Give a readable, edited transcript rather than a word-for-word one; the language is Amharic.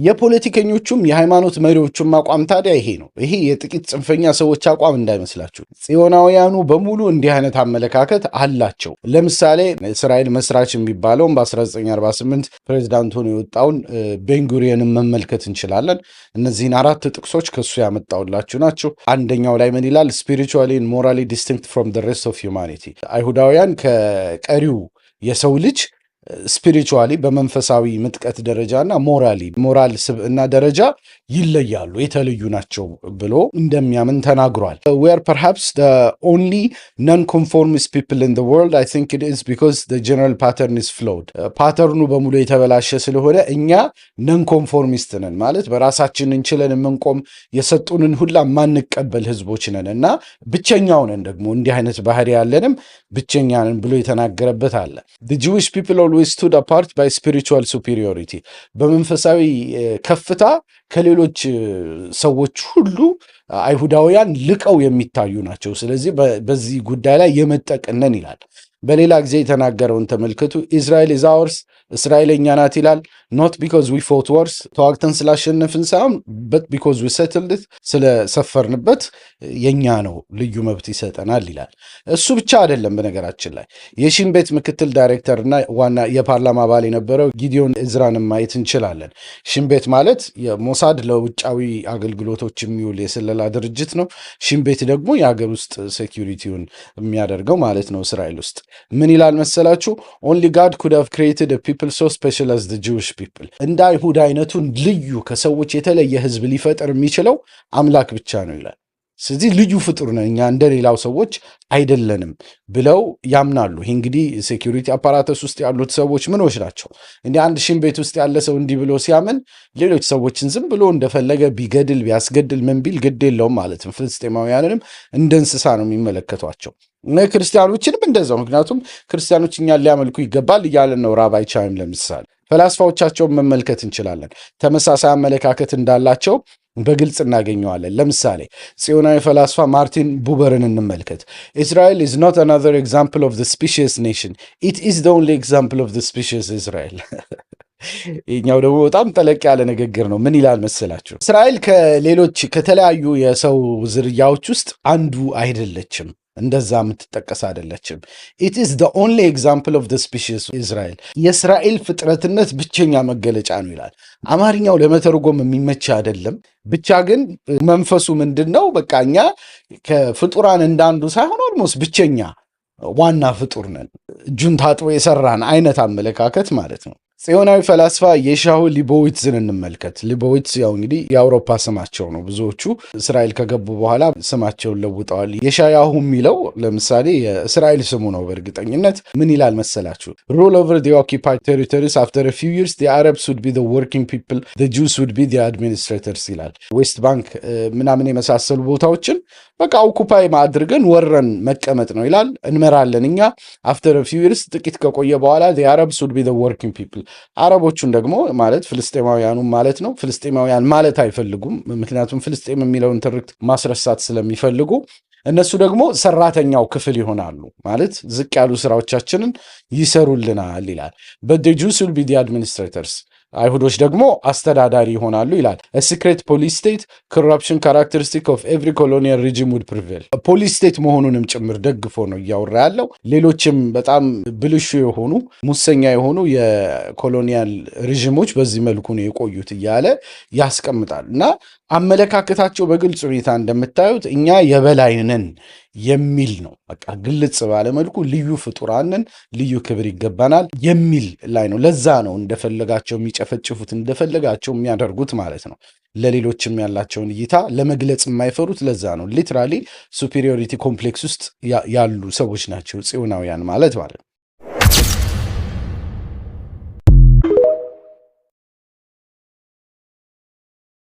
የፖለቲከኞቹም የሃይማኖት መሪዎቹም አቋም ታዲያ ይሄ ነው። ይሄ የጥቂት ጽንፈኛ ሰዎች አቋም እንዳይመስላችሁ። ጽዮናውያኑ በሙሉ እንዲህ አይነት አመለካከት አላቸው። ለምሳሌ እስራኤል መስራች የሚባለውን በ1948 ፕሬዚዳንት ሆኖ የወጣውን ቤንጉሪየንን መመልከት እንችላለን። እነዚህን 4 ጥቅሶች ከሱ ያመጣውላችሁ ናቸው። አንደኛው ላይ ምን ይላል? ስፒሪቹዋሊ ኤንድ ሞራሊ ዲስቲንክት ፍሮም ዘ ሬስት ኦፍ ሂውማኒቲ። አይሁዳውያን ከቀሪው የሰው ልጅ ስፒሪቹዋሊ በመንፈሳዊ ምጥቀት ደረጃና ሞራል ስብዕና ደረጃ ይለያሉ፣ የተለዩ ናቸው ብሎ እንደሚያምን ተናግሯል። we are perhaps the only non-conformist people in the world. I think it is because the general pattern is flawed. ፓተርኑ በሙሉ የተበላሸ ስለሆነ እኛ non-conformist ነን ማለት በራሳችን እንችለን የምንቆም የሰጡንን ሁላ ማንቀበል ህዝቦች ነን እና ብቸኛው ነን ደግሞ እንዲህ አይነት ባህሪ ያለንም ብቸኛ ነን ብሎ የተናገረበት አለ። the Jewish people always stood apart by spiritual superiority. በመንፈሳዊ ከፍታ ከሌሎች ሰዎች ሁሉ አይሁዳውያን ልቀው የሚታዩ ናቸው። ስለዚህ በዚህ ጉዳይ ላይ የመጠቅነን ይላል። በሌላ ጊዜ የተናገረውን ተመልከቱ። ኢዝራኤል ኢዝ አወርስ፣ እስራኤል የኛ ናት ይላል። ኖት ቢኮዝ ዊ ፎት ወርስ፣ ተዋግተን ስላሸነፍን ሳይሆን በት ቢኮዝ ዊ ሰትልድ፣ ስለሰፈርንበት የኛ ነው፣ ልዩ መብት ይሰጠናል ይላል። እሱ ብቻ አይደለም። በነገራችን ላይ የሺን ቤት ምክትል ዳይሬክተር እና ዋና የፓርላማ አባል የነበረው ጊዲዮን እዝራንም ማየት እንችላለን። ሺን ቤት ማለት የሞሳድ ለውጫዊ አገልግሎቶች የሚውል የስለላ ድርጅት ነው። ሺን ቤት ደግሞ የሀገር ውስጥ ሴኪሪቲውን የሚያደርገው ማለት ነው እስራኤል ውስጥ። ምን ይላል መሰላችሁ? ኦንሊ ጋድ ኩድ ሃቭ ክሪኤትድ አ ፒፕል ሶ ስፔሻል አዝ ዘ ጂዊሽ ፒፕል። እንደ አይሁድ አይነቱን ልዩ ከሰዎች የተለየ ህዝብ ሊፈጠር የሚችለው አምላክ ብቻ ነው ይላል። ስለዚህ ልዩ ፍጡር ነን እኛ እንደ ሌላው ሰዎች አይደለንም ብለው ያምናሉ። ይህ እንግዲህ ሴኪሪቲ አፓራተስ ውስጥ ያሉት ሰዎች ምኖች ናቸው? እንዲህ አንድ ሺን ቤት ውስጥ ያለ ሰው እንዲህ ብሎ ሲያምን ሌሎች ሰዎችን ዝም ብሎ እንደፈለገ ቢገድል ቢያስገድል ምን ቢል ግድ የለውም ማለት ነው። ፍልስጤማውያንንም እንደ እንስሳ ነው የሚመለከቷቸው። ክርስቲያኖችንም እንደዛው። ምክንያቱም ክርስቲያኖች እኛን ሊያመልኩ ይገባል እያለን ነው ራባይ ቻይም ለምሳሌ። ፈላስፋዎቻቸውን መመልከት እንችላለን። ተመሳሳይ አመለካከት እንዳላቸው በግልጽ እናገኘዋለን። ለምሳሌ ጽዮናዊ ፈላስፋ ማርቲን ቡበርን እንመልከት። Israel is not another example of the specious nation. It is the only example of the specious Israel. ይህኛው ደግሞ በጣም ጠለቅ ያለ ንግግር ነው። ምን ይላል መሰላችሁ? እስራኤል ከሌሎች ከተለያዩ የሰው ዝርያዎች ውስጥ አንዱ አይደለችም፣ እንደዛ የምትጠቀስ አይደለችም። it is the only example of the species Israel. የእስራኤል ፍጥረትነት ብቸኛ መገለጫ ነው ይላል። አማርኛው ለመተርጎም የሚመች አይደለም። ብቻ ግን መንፈሱ ምንድነው? በቃ እኛ ከፍጡራን እንዳንዱ ሳይሆን ኦልሞስት ብቸኛ ዋና ፍጡር ነን፣ እጁን ታጥቦ የሰራን አይነት አመለካከት ማለት ነው። ጽዮናዊ ፈላስፋ የሻሁ ሊቦዊትዝን እንመልከት። ሊቦዊትዝ ያው እንግዲህ የአውሮፓ ስማቸው ነው። ብዙዎቹ እስራኤል ከገቡ በኋላ ስማቸውን ለውጠዋል። የሻያሁ የሚለው ለምሳሌ የእስራኤል ስሙ ነው በእርግጠኝነት። ምን ይላል መሰላችሁ? rule over the occupied territories after a few years the Arabs would be the working people, the Jews would be the administrators ይላል። ዌስት ባንክ ምናምን የመሳሰሉ ቦታዎችን በቃ ኦኩፓይ ማድረግን ወረን መቀመጥ ነው ይላል። እንመራለን እኛ። after a few years ጥቂት ከቆየ በኋላ the Arabs would be the working people፣ አረቦቹን ደግሞ ማለት ፍልስጤማውያኑ ማለት ነው። ፍልስጤማውያን ማለት አይፈልጉም፣ ምክንያቱም ፍልስጤም የሚለውን ትርክት ማስረሳት ስለሚፈልጉ እነሱ ደግሞ ሰራተኛው ክፍል ይሆናሉ ማለት ዝቅ ያሉ ስራዎቻችንን ይሰሩልናል ይላል። but the Jews will be the administrators፣ አይሁዶች ደግሞ አስተዳዳሪ ይሆናሉ ይላል። a secret police state, corruption characteristic of every colonial regime would prevail። ፖሊስ ስቴት መሆኑንም ጭምር ደግፎ ነው እያወራ ያለው። ሌሎችም በጣም ብልሹ የሆኑ ሙሰኛ የሆኑ የኮሎኒያል ሪዥሞች በዚህ መልኩ ነው የቆዩት እያለ ያስቀምጣል። እና አመለካከታቸው በግልጽ ሁኔታ እንደምታዩት እኛ የበላይ ነን የሚል ነው። በቃ ግልጽ ባለ መልኩ ልዩ ፍጡራንን ልዩ ክብር ይገባናል የሚል ላይ ነው። ለዛ ነው እንደፈለጋቸው የሚጨፈጭፉት እንደፈለጋቸው የሚያደርጉት ማለት ነው። ለሌሎችም ያላቸውን እይታ ለመግለጽ የማይፈሩት ለዛ ነው። ሊትራሊ ሱፔሪዮሪቲ ኮምፕሌክስ ውስጥ ያሉ ሰዎች ናቸው ጽዮናውያን ማለት ነው።